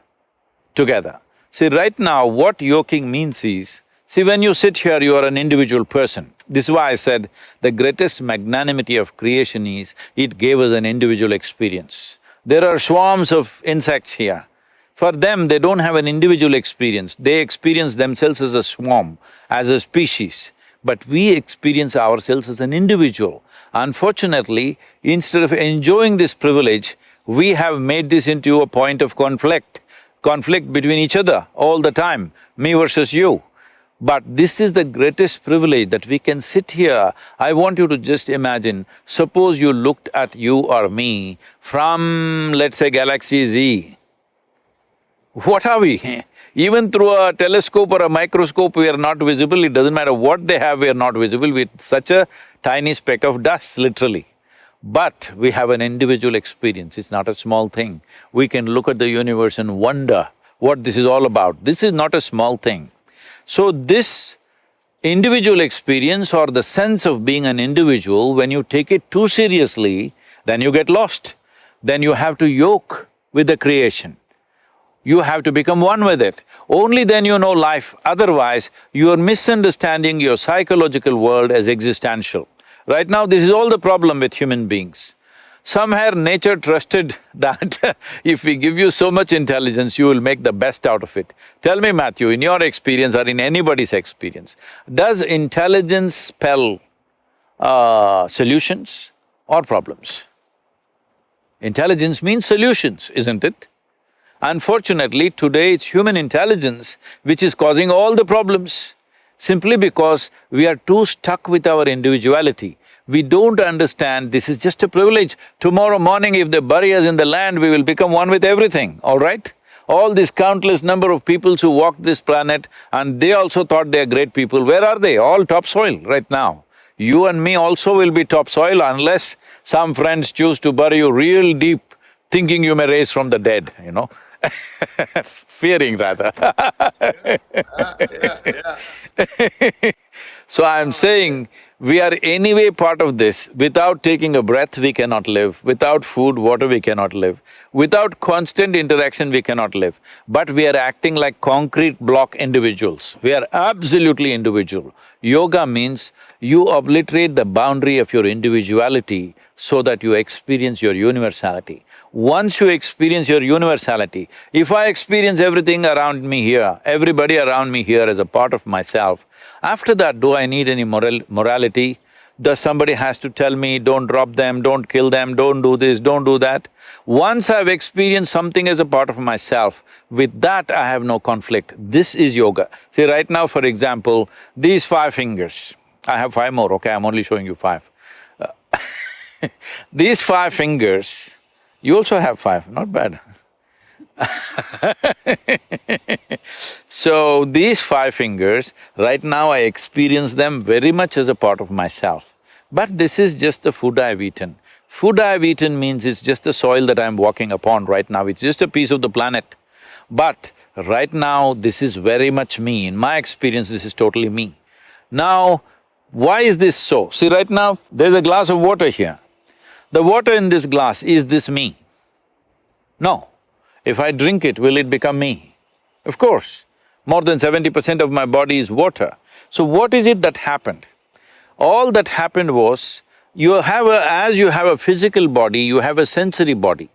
together. See, right now what yoking means is, see, when you sit here, you are an individual person. This is why I said the greatest magnanimity of creation is, it gave us an individual experience. There are swarms of insects here. For them, they don't have an individual experience, they experience themselves as a swarm, as a species. But we experience ourselves as an individual. Unfortunately, instead of enjoying this privilege, we have made this into a point of conflict between each other all the time, me versus you. But this is the greatest privilege that we can sit here. I want you to just imagine, suppose you looked at you or me from, let's say, Galaxy Z. What are we? Even through a telescope or a microscope, we are not visible. It doesn't matter what they have, we are not visible. We're such a tiny speck of dust, literally. But we have an individual experience, it's not a small thing. We can look at the universe and wonder what this is all about. This is not a small thing. So this individual experience or the sense of being an individual, when you take it too seriously, then you get lost. then you have to yoke with the creation. You have to become one with it. Only then you know life, otherwise you are misunderstanding your psychological world as existential. Right now, this is all the problem with human beings. Somehow nature trusted that if we give you so much intelligence, you will make the best out of it. Tell me, Matthew, in your experience or in anybody's experience, does intelligence spell solutions or problems? Intelligence means solutions, isn't it? Unfortunately, today it's human intelligence which is causing all the problems, simply because we are too stuck with our individuality. We don't understand this is just a privilege. Tomorrow morning if they bury us in the land, we will become one with everything, all right? All this countless number of peoples who walked this planet and they also thought they are great people, where are they? All topsoil right now. You and me also will be topsoil unless some friends choose to bury you real deep, thinking you may raise from the dead, you know fearing rather. So I'm saying, we are anyway part of this. Without taking a breath, we cannot live. Without food, water, we cannot live. Without constant interaction, we cannot live. But we are acting like concrete block individuals. We are absolutely individual. Yoga means you obliterate the boundary of your individuality so that you experience your universality. Once you experience your universality, if I experience everything around me here, everybody around me here as a part of myself, after that, do I need any morality? Does somebody has to tell me, don't drop them, don't kill them, don't do this, don't do that? Once I've experienced something as a part of myself, with that I have no conflict. This is yoga. See, right now, for example, these 5 fingers, I have 5 more, okay, I'm only showing you 5. These 5 fingers, you also have 5, not bad. So, these 5 fingers, right now I experience them very much as a part of myself. But this is just the food I've eaten. Food I've eaten means it's just the soil that I'm walking upon right now, it's just a piece of the planet. But right now, this is very much me. In my experience, this is totally me. Now, why is this so? See, right now, there's a glass of water here. The water in this glass, is this me? No. If I drink it, will it become me? Of course. More than 70% of my body is water. So what is it that happened? All that happened was, as you have a physical body, you have a sensory body.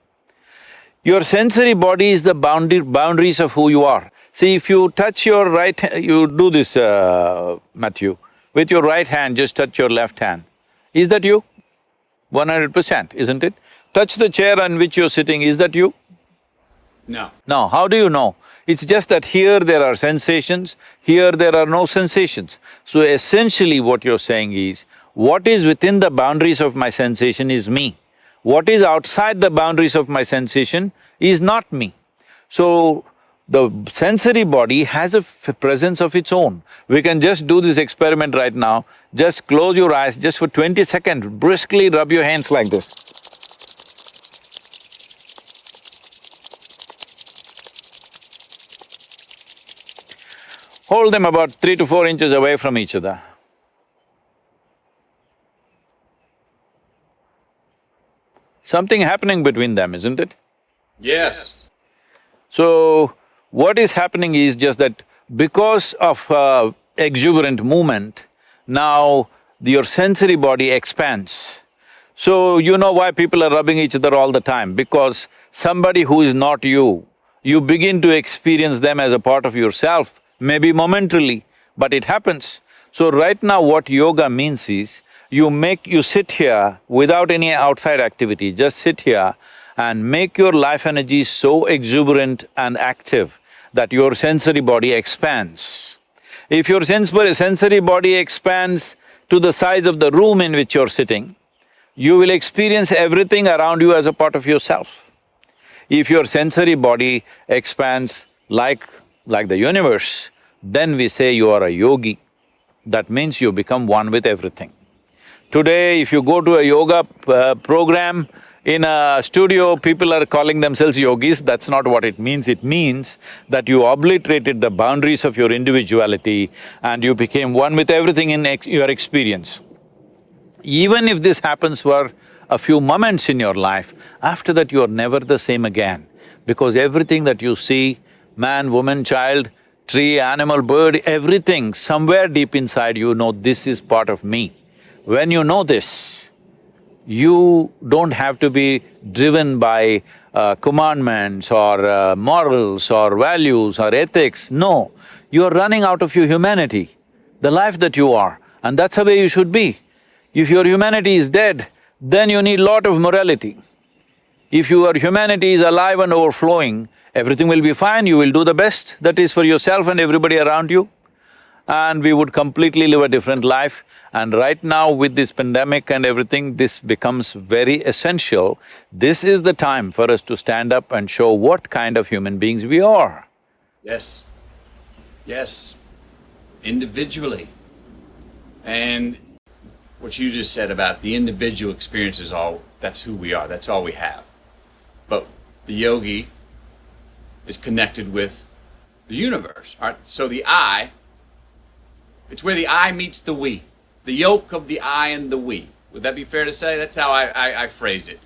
Your sensory body is the boundaries of who you are. See, if you touch your right… you do this, Matthew, with your right hand, just touch your left hand. Is that you? 100%, isn't it? Touch the chair on which you're sitting, is that you? No. No, how do you know? It's just that here there are sensations, here there are no sensations. So essentially what you're saying is, what is within the boundaries of my sensation is me. What is outside the boundaries of my sensation is not me. So, the sensory body has a presence of its own. We can just do this experiment right now. Just close your eyes, just for 20 seconds, briskly rub your hands like this. Hold them about 3 to 4 inches away from each other. Something happening between them, isn't it? Yes. So, what is happening is just that because of exuberant movement, now your sensory body expands. So, you know why people are rubbing each other all the time? Because somebody who is not you, you begin to experience them as a part of yourself, maybe momentarily, but it happens. So right now what yoga means is, you sit here without any outside activity, just sit here and make your life energy so exuberant and active that your sensory body expands. If your sensory body expands to the size of the room in which you're sitting, you will experience everything around you as a part of yourself. If your sensory body expands like the universe, then we say you are a yogi. That means you become one with everything. Today, if you go to a yoga program, in a studio, people are calling themselves yogis, that's not what it means. It means that you obliterated the boundaries of your individuality and you became one with everything in your experience. Even if this happens for a few moments in your life, after that you are never the same again. Because everything that you see, man, woman, child, tree, animal, bird, everything, somewhere deep inside you know this is part of me. When you know this, you don't have to be driven by commandments or morals or values or ethics, no. You are running out of your humanity, the life that you are, and that's the way you should be. If your humanity is dead, then you need lot of morality. If your humanity is alive and overflowing, everything will be fine, you will do the best that is for yourself and everybody around you, and we would completely live a different life. And right now with this pandemic and everything, this becomes very essential. This is the time for us to stand up and show what kind of human beings we are. Yes. Yes. Individually. And what you just said about the individual experience is all, that's who we are, that's all we have. But the yogi is connected with the universe. All right? So the I, it's where the I meets the we. The yoke of the I and the we. Would that be fair to say? That's how I phrased it.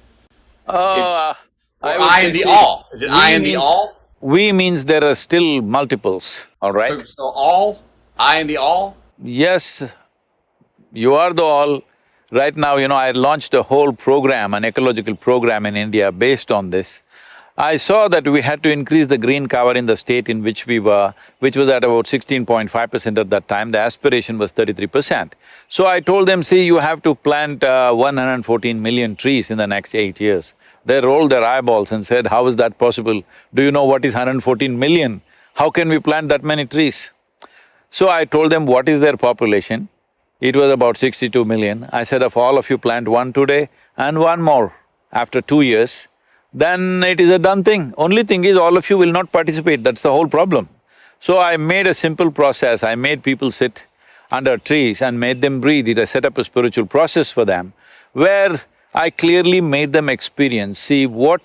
I and the all. Is it I and the all? We means there are still multiples, all right? So all, I and the all? Yes, you are the all. Right now, I launched a whole program, an ecological program in India based on this. I saw that we had to increase the green cover in the state in which we were, which was at about 16.5% at that time. The aspiration was 33%. So I told them, see, you have to plant 114 million trees in the next 8 years. They rolled their eyeballs and said, how is that possible? Do you know what is 114 million? How can we plant that many trees? So I told them what is their population. It was about 62 million. I said, if all of you plant one today and one more after 2 years, then it is a done thing. Only thing is all of you will not participate, that's the whole problem. So I made a simple process, I made people sit under trees and made them breathe. I set up a spiritual process for them, where I clearly made them experience, see what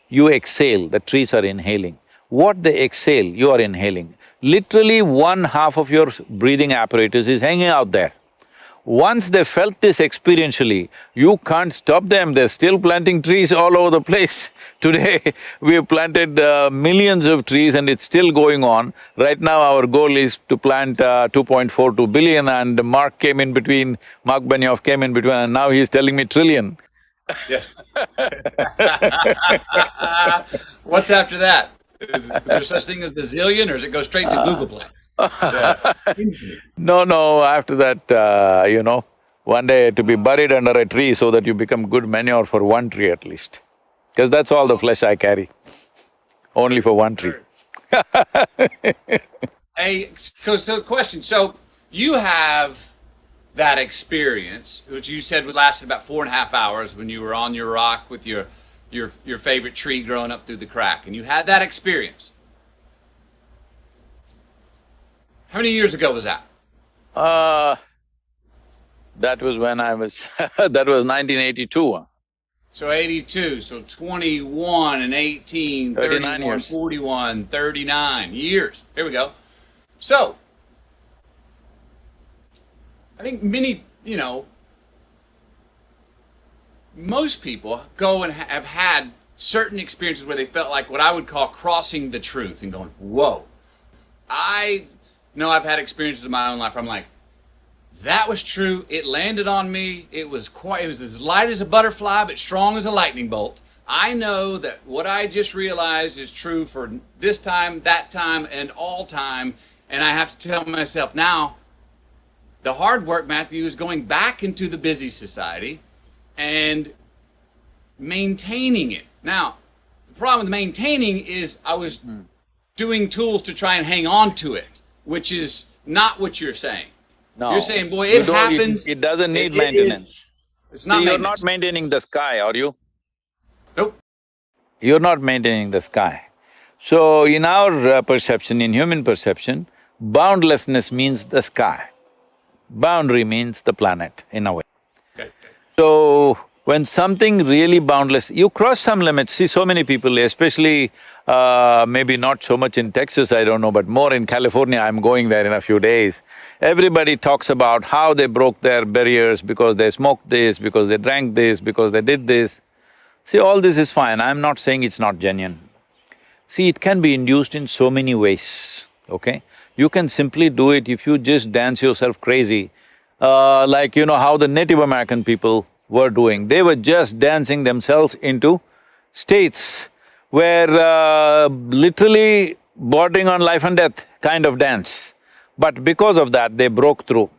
you exhale, the trees are inhaling. What they exhale, you are inhaling. Literally 1/2 of your breathing apparatus is hanging out there. Once they felt this experientially, you can't stop them, they're still planting trees all over the place. Today, we have planted millions of trees and it's still going on. Right now, our goal is to plant 2.42 billion, and Mark Benioff came in between, and now he's telling me trillion. Yes. What's after that? Is there such thing as the zillion, or does it go straight to Googleplex? No, after that, one day to be buried under a tree so that you become good manure for one tree at least. Because that's all the flesh I carry, only for one tree. So question, so you have that experience, which you said lasted about 4.5 hours when you were on your rock with your favorite tree growing up through the crack, and you had that experience. How many years ago was that? That was when I was… that was 1982. So 82, so 21 and 18, 31, years. 41, 39 years. Here we go. So, I think most people go and have had certain experiences where they felt like what I would call crossing the truth and going, whoa. I know I've had experiences in my own life where I'm like, that was true, it landed on me, it was as light as a butterfly but strong as a lightning bolt. I know that what I just realized is true for this time, that time, and all time, and I have to tell myself now, the hard work, Matthew, is going back into the busy society and maintaining it. Now, the problem with maintaining is I was doing tools to try and hang on to it, which is not what you're saying. No. You're saying, boy, it happens. It doesn't need maintenance. It's not You're maintenance. not maintaining the sky, are you? Nope. You're not maintaining the sky. So, in our perception, in human perception, boundlessness means the sky. Boundary means the planet, in a way. Okay. So, When something really boundless, you cross some limits. See, so many people, especially maybe not so much in Texas, I don't know, but more in California, I'm going there in a few days. Everybody talks about how they broke their barriers because they smoked this, because they drank this, because they did this. See, all this is fine, I'm not saying it's not genuine. See, it can be induced in so many ways, okay? You can simply do it if you just dance yourself crazy, like you know how the Native American people were doing. They were just dancing themselves into states where literally bordering on life and death kind of dance. But because of that, they broke through.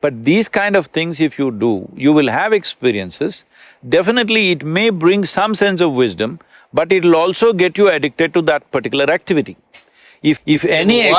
But these kind of things if you do, you will have experiences. Definitely it may bring some sense of wisdom, but it'll also get you addicted to that particular activity. If any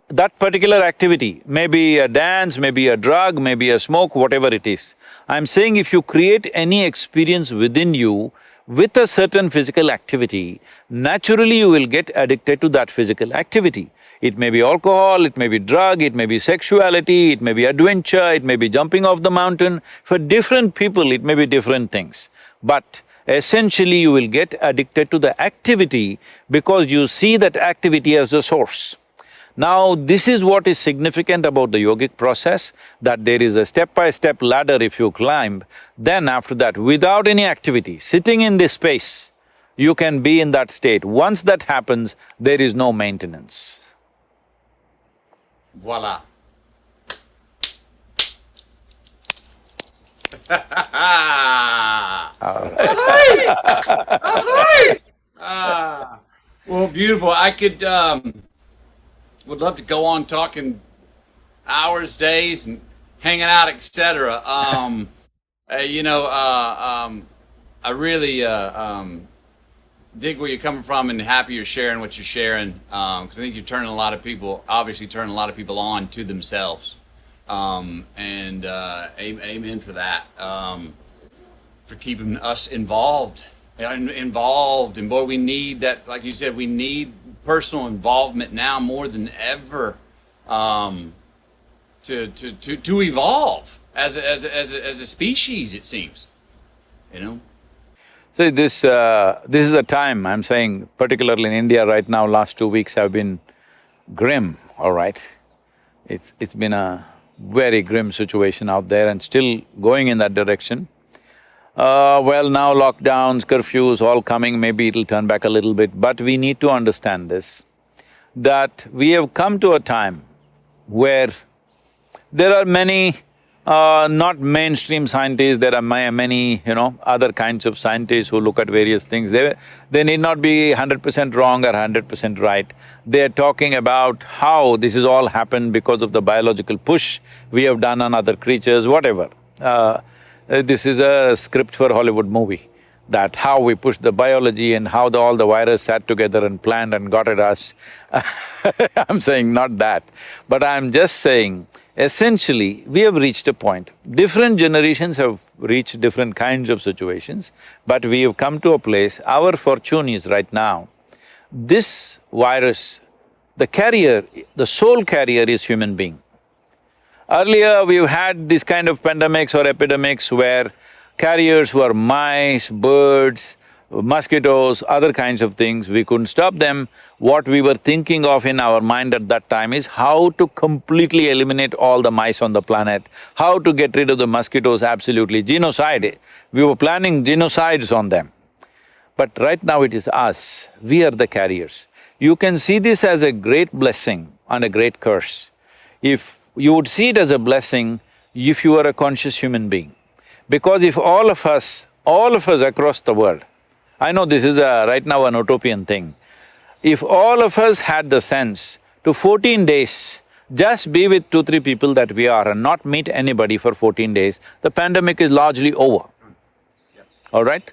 that particular activity, maybe a dance, maybe a drug, maybe a smoke, whatever it is. I'm saying if you create any experience within you with a certain physical activity, naturally you will get addicted to that physical activity. It may be alcohol, it may be drug, it may be sexuality, it may be adventure, it may be jumping off the mountain. For different people, it may be different things. But essentially you will get addicted to the activity because you see that activity as the source. Now, this is what is significant about the yogic process, that there is a step-by-step ladder if you climb, then after that, without any activity, sitting in this space, you can be in that state. Once that happens, there is no maintenance. Voila. Well, beautiful. I could would love to go on talking hours, days, and hanging out, etc. I really dig where you're coming from and happy you're sharing what you're sharing. Because I think you're turning a lot of people, obviously turning a lot of people on to themselves. Amen for that. For keeping us involved. And boy, we need that, like you said, we need personal involvement now more than ever to evolve as a species, it seems, you know? So this is a time, I'm saying, particularly in India right now, last 2 weeks have been grim, all right? It's been a very grim situation out there and still going in that direction. Well, now lockdowns, curfews, all coming, maybe it'll turn back a little bit, but we need to understand this, that we have come to a time where there are many, not mainstream scientists, there are many, other kinds of scientists who look at various things. They need not be 100% wrong or 100% right. They're talking about how this has all happened because of the biological push we have done on other creatures, whatever. This is a script for a Hollywood movie, that how we pushed the biology and how all the virus sat together and planned and got at us. I'm saying not that, but I'm just saying, essentially, we have reached a point. Different generations have reached different kinds of situations, but we have come to a place, our fortune is right now, this virus, the carrier, the sole carrier is human being. Earlier, we've had this kind of pandemics or epidemics where carriers were mice, birds, mosquitoes, other kinds of things, we couldn't stop them. What we were thinking of in our mind at that time is how to completely eliminate all the mice on the planet, how to get rid of the mosquitoes, absolutely, genocide. We were planning genocides on them. But right now it is us, we are the carriers. You can see this as a great blessing and a great curse. If you would see it as a blessing if you are a conscious human being. Because if all of us across the world, I know this is right now an utopian thing, if all of us had the sense to 14 days, just be with 2-3 people that we are and not meet anybody for 14 days, the pandemic is largely over, all right?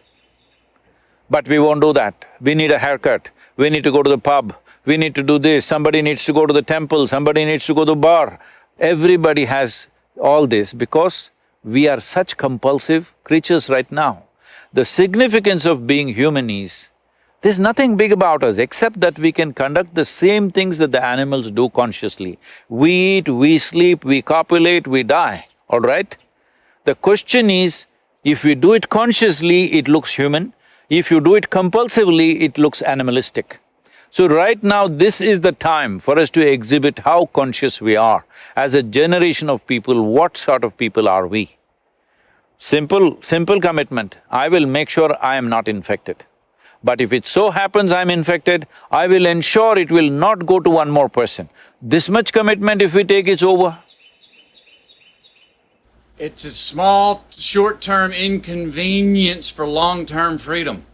But we won't do that. We need a haircut, we need to go to the pub, we need to do this, somebody needs to go to the temple, somebody needs to go to the bar. Everybody has all this because we are such compulsive creatures right now. The significance of being human is, there's nothing big about us except that we can conduct the same things that the animals do consciously. We eat, we sleep, we copulate, we die, all right? The question is, If we do it consciously, it looks human. If you do it compulsively, it looks animalistic. So right now, this is the time for us to exhibit how conscious we are. As a generation of people, what sort of people are we? Simple commitment, I will make sure I am not infected. But if it so happens I'm infected, I will ensure it will not go to one more person. This much commitment if we take, it's over. It's a small, short-term inconvenience for long-term freedom.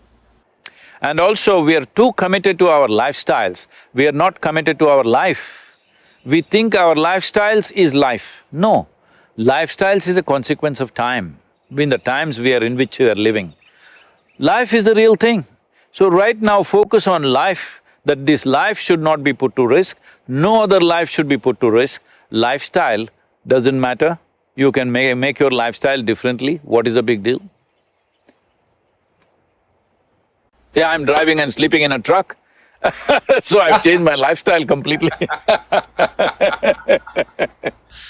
And also, we are too committed to our lifestyles, we are not committed to our life. We think our lifestyles is life. No, lifestyles is a consequence of time, in the times in which we are living. Life is the real thing. So right now, focus on life, that this life should not be put to risk, no other life should be put to risk. Lifestyle doesn't matter, you can make your lifestyle differently, what is the big deal? Yeah, I'm driving and sleeping in a truck so I've changed my lifestyle completely.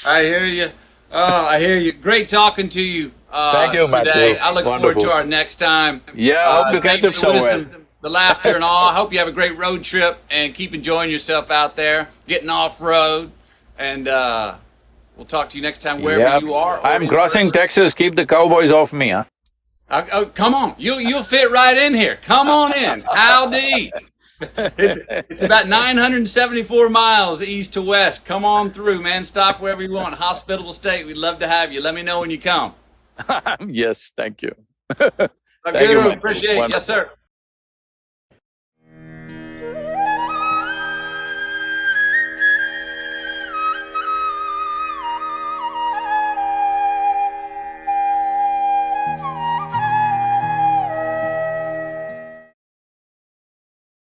I hear you. Oh, I hear you. Great talking to you. Thank you, Matthew. Today. I look forward Wonderful. to our next time. Yeah, I hope to catch thank you up for the somewhere. wisdom, the laughter and all. I hope you have a great road trip and keep enjoying yourself out there, getting off road, and we'll talk to you next time wherever Yep. you are. or I'm in crossing person. Texas, keep the cowboys off me, huh? Oh, come on, you'll fit right in here. Come on in. Howdy. It's about 974 miles east to west. Come on through, man. Stop wherever you want. Hospitable state. We'd love to have you. Let me know when you come. Yes, thank you. Thank you, Sadhguru, Matthew. appreciate it. Wonderful. Yes, sir.